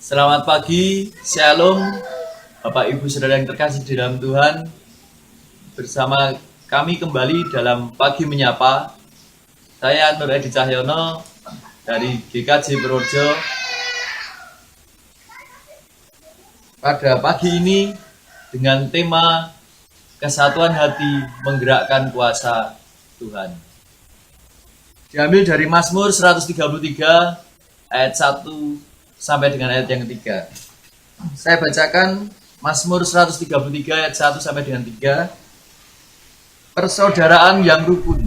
Selamat pagi, Shalom, Bapak Ibu Saudara yang terkasih di dalam Tuhan. Bersama kami kembali dalam Pagi Menyapa. Saya Nur Edi Cahyono dari GKJ Purworejo. Pada pagi ini dengan tema Kesatuan Hati Menggerakkan Kuasa Tuhan. Diambil dari Mazmur 133 ayat 1 sampai dengan ayat yang ketiga. Saya bacakan Mazmur 133 ayat 1 sampai dengan 3. Persaudaraan yang rukun.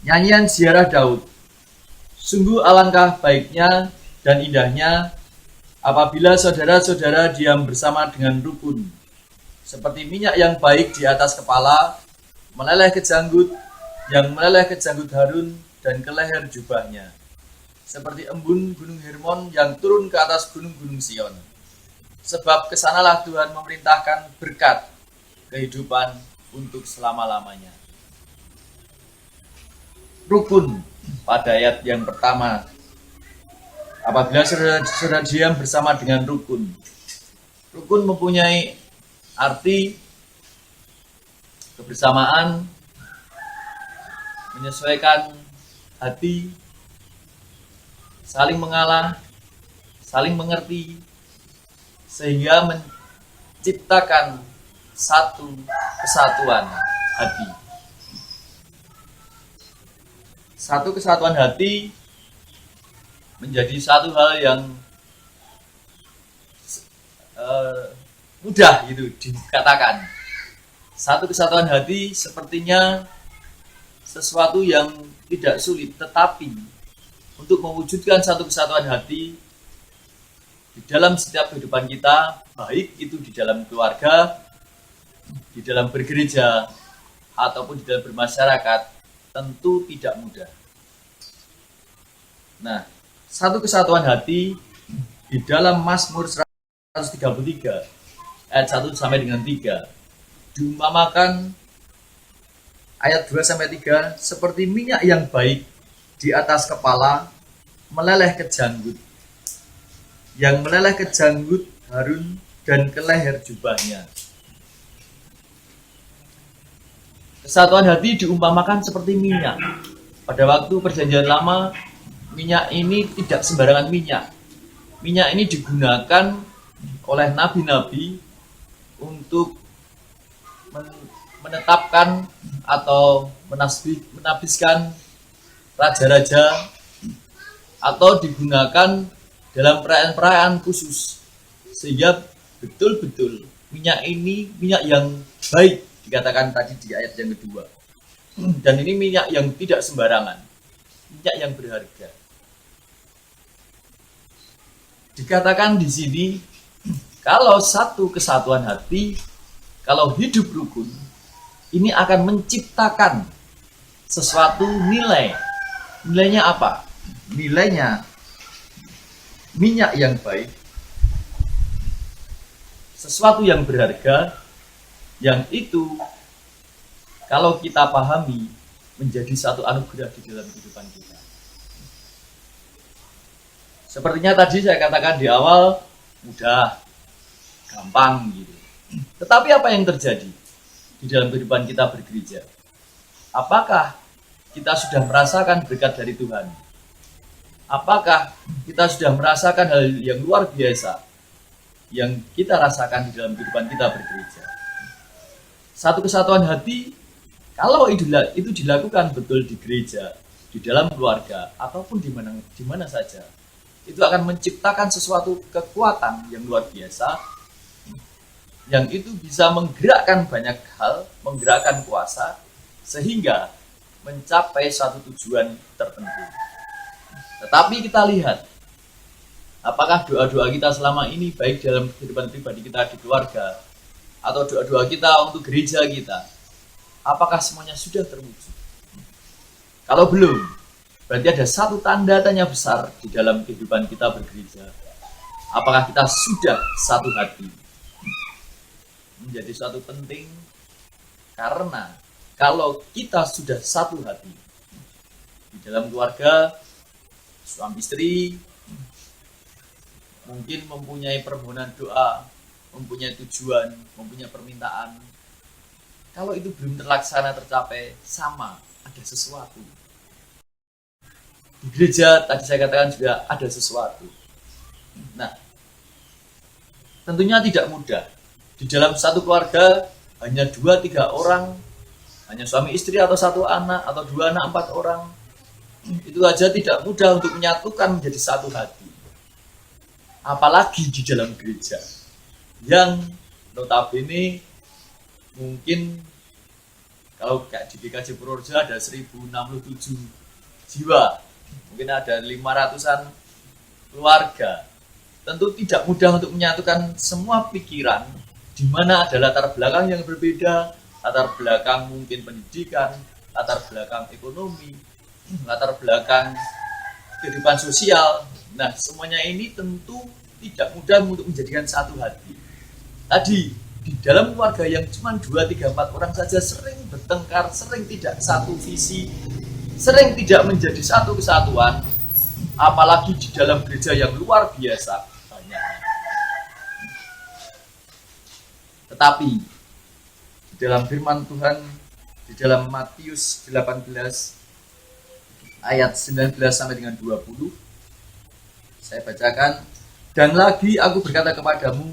Nyanyian ziarah Daud. Sungguh alangkah baiknya dan indahnya apabila saudara-saudara diam bersama dengan rukun. Seperti minyak yang baik di atas kepala, meleleh ke janggut, yang meleleh ke janggut Harun dan ke leher jubahnya. Seperti embun gunung Hermon yang turun ke atas gunung-gunung Sion. Sebab kesanalah Tuhan memerintahkan berkat kehidupan untuk selama-lamanya. Rukun pada ayat yang pertama. Apabila saudara diam bersama dengan rukun. Rukun mempunyai arti kebersamaan, menyesuaikan hati, saling mengalah, saling mengerti, sehingga menciptakan satu kesatuan hati. Satu kesatuan hati menjadi satu hal yang mudah gitu dikatakan. Satu kesatuan hati sepertinya sesuatu yang tidak sulit, tetapi untuk mewujudkan satu kesatuan hati di dalam setiap kehidupan kita, baik itu di dalam keluarga, di dalam bergereja, ataupun di dalam bermasyarakat, tentu tidak mudah. Nah, satu kesatuan hati di dalam Mazmur 133 ayat 1 sampai dengan 3 diumpamakan ayat 2 sampai 3 seperti minyak yang baik di atas kepala, meleleh ke janggut, yang meleleh ke janggut Harun dan ke leher jubahnya. Kesatuan hati diumpamakan seperti minyak. Pada waktu Perjanjian Lama, minyak ini tidak sembarangan minyak. Minyak ini digunakan oleh nabi-nabi untuk menetapkan atau menabiskan raja-raja, atau digunakan dalam perayaan-perayaan khusus, sehingga betul-betul minyak ini minyak yang baik, dikatakan tadi di ayat yang kedua. Dan ini minyak yang tidak sembarangan, minyak yang berharga. Dikatakan di sini, kalau satu kesatuan hati, kalau hidup rukun, ini akan menciptakan sesuatu nilai. Nilainya apa? Nilainya minyak yang baik, sesuatu yang berharga, yang itu kalau kita pahami menjadi satu anugerah di dalam kehidupan kita. Sepertinya tadi saya katakan di awal, mudah, gampang gitu. Tetapi apa yang terjadi di dalam kehidupan kita bergereja? Apakah kita sudah merasakan berkat dari Tuhan? Apakah kita sudah merasakan hal yang luar biasa yang kita rasakan di dalam kehidupan kita bergereja? Satu kesatuan hati, kalau itu dilakukan betul di gereja, di dalam keluarga, ataupun di mana saja, itu akan menciptakan sesuatu kekuatan yang luar biasa, yang itu bisa menggerakkan banyak hal, menggerakkan kuasa, sehingga mencapai satu tujuan tertentu. Tetapi kita lihat, apakah doa-doa kita selama ini, baik dalam kehidupan pribadi kita di keluarga, atau doa-doa kita untuk gereja kita, apakah semuanya sudah terwujud? Kalau belum, berarti ada satu tanda tanya besar di dalam kehidupan kita bergereja. Apakah kita sudah satu hati? Menjadi suatu penting, karena kalau kita sudah satu hati di dalam keluarga, suami istri, mungkin mempunyai permohonan doa, mempunyai tujuan, mempunyai permintaan. Kalau itu belum terlaksana, tercapai, sama, ada sesuatu. Di gereja tadi saya katakan juga ada sesuatu. Nah, tentunya tidak mudah. Di dalam satu keluarga hanya 2-3 orang, hanya suami istri atau 1 anak, atau 2 anak 4 orang. Itu aja tidak mudah untuk menyatukan menjadi satu hati. Apalagi di dalam gereja yang notabene mungkin kalau di GKJ Purworejo ada 1067 jiwa, mungkin ada 500-an keluarga. Tentu tidak mudah untuk menyatukan semua pikiran, di mana ada latar belakang yang berbeda, latar belakang mungkin pendidikan, latar belakang ekonomi, latar belakang kehidupan sosial. Nah, semuanya ini tentu tidak mudah untuk menjadikan satu hati. Tadi, di dalam keluarga yang cuma 2, 3, 4 orang saja sering bertengkar, sering tidak satu visi, sering tidak menjadi satu kesatuan, apalagi di dalam gereja yang luar biasa banyaknya. Tetapi, di dalam firman Tuhan, di dalam Matius 18, ayat 19 sampai dengan 20, saya bacakan. Dan lagi aku berkata kepadamu,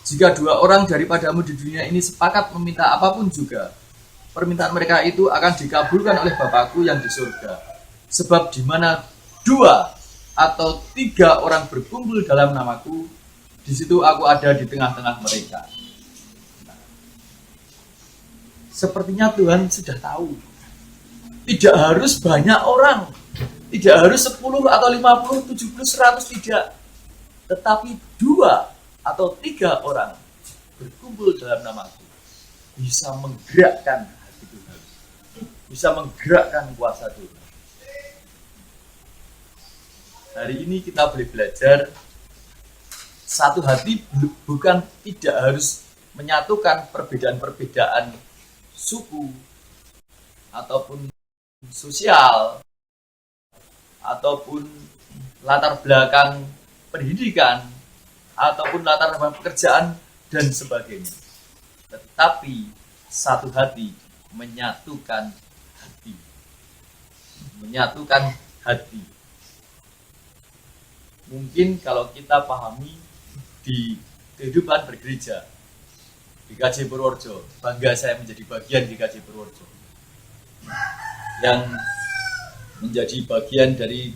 jika 2 orang daripadamu di dunia ini sepakat meminta apapun juga, permintaan mereka itu akan dikabulkan oleh Bapakku yang di surga. Sebab di mana 2 atau 3 orang berkumpul dalam namaku, di situ aku ada di tengah-tengah mereka. Nah, sepertinya Tuhan sudah tahu. Tidak harus banyak orang, tidak harus 10 atau 50, 70, 100, tidak. Tetapi 2 atau 3 orang berkumpul dalam namaku bisa menggerakkan hati Tuhan, bisa menggerakkan kuasa Tuhan. Hari ini kita boleh belajar satu hati bukan tidak harus menyatukan perbedaan-perbedaan suku ataupun sosial ataupun latar belakang pendidikan ataupun latar belakang pekerjaan dan sebagainya. Tetapi satu hati menyatukan hati. Menyatukan hati. Mungkin kalau kita pahami di kehidupan bergereja GKJ Purworejo, bangga saya menjadi bagian GKJ Purworejo yang menjadi bagian dari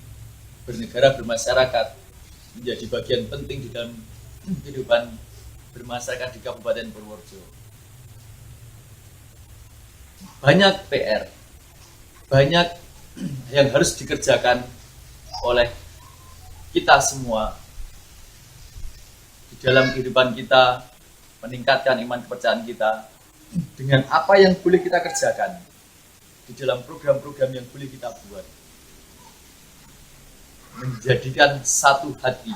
bernegara bermasyarakat, menjadi bagian penting di dalam kehidupan bermasyarakat di Kabupaten Purworejo. Banyak PR, banyak yang harus dikerjakan oleh kita semua di dalam kehidupan kita, meningkatkan iman kepercayaan kita dengan apa yang boleh kita kerjakan di dalam program-program yang boleh kita buat, menjadikan satu hati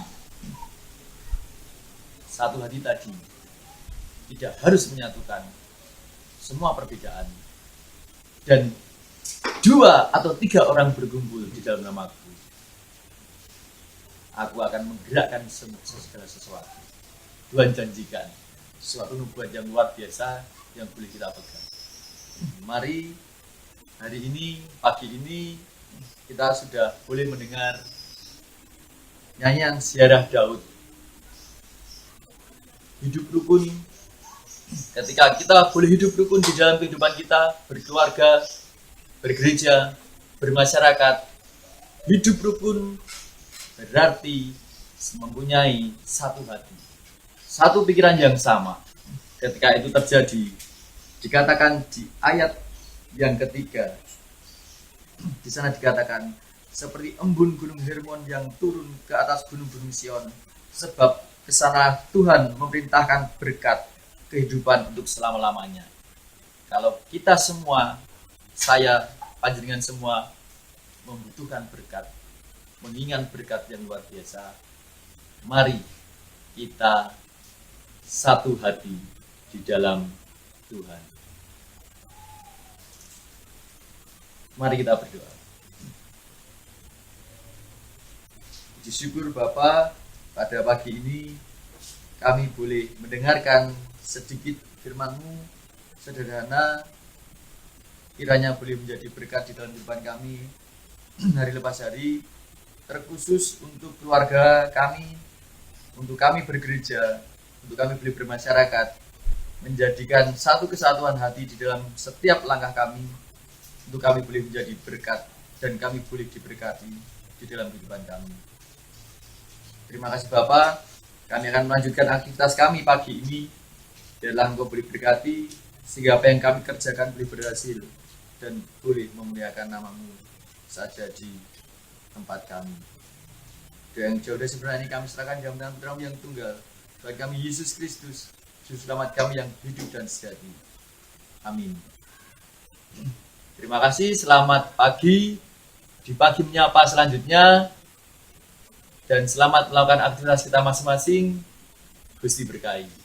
tadi tidak harus menyatukan semua perbedaan, dan 2 atau 3 orang berkumpul di dalam namaku, aku akan menggerakkan segala sesuatu. Tuhan janjikan suatu nubuat yang luar biasa yang boleh kita pegang. Mari hari ini, pagi ini, kita sudah boleh mendengar nyanyian Ziarah Daud. Hidup rukun. Ketika kita boleh hidup rukun di dalam kehidupan kita, berkeluarga, bergereja, bermasyarakat, hidup rukun berarti mempunyai satu hati, satu pikiran yang sama. Ketika itu terjadi, dikatakan di ayat yang ketiga, di sana dikatakan, seperti embun gunung Hermon yang turun ke atas gunung-gunung Sion, sebab ke sana Tuhan memerintahkan berkat kehidupan untuk selama-lamanya. Kalau kita semua, saya, panjenengan semua membutuhkan berkat, mengingat berkat yang luar biasa, mari kita satu hati di dalam Tuhan. Mari kita berdoa. Puji syukur Bapa, pada pagi ini kami boleh mendengarkan sedikit firman-Mu sederhana, kiranya boleh menjadi berkat di dalam kehidupan kami hari lepas hari, terkhusus untuk keluarga kami, untuk kami bergereja, untuk kami boleh bermasyarakat, menjadikan satu kesatuan hati di dalam setiap langkah kami, untuk kami boleh menjadi berkat dan kami boleh diberkati di dalam kehidupan kami. Terima kasih Bapak, kami akan melanjutkan aktivitas kami pagi ini. Biarlah Engkau boleh berkati, sehingga apa yang kami kerjakan boleh berhasil dan boleh memuliakan nama-Mu saja di tempat kami. Dan jauh dari sebenarnya ini kami serahkan dalam tangan Putra-Mu yang tunggal, Tuhan kami Yesus Kristus, Juru Selamat kami yang hidup dan sejati. Amin. Terima kasih, selamat pagi. Di pagi menyapa selanjutnya, dan selamat melakukan aktivitas kita masing-masing. Gusti berkahi.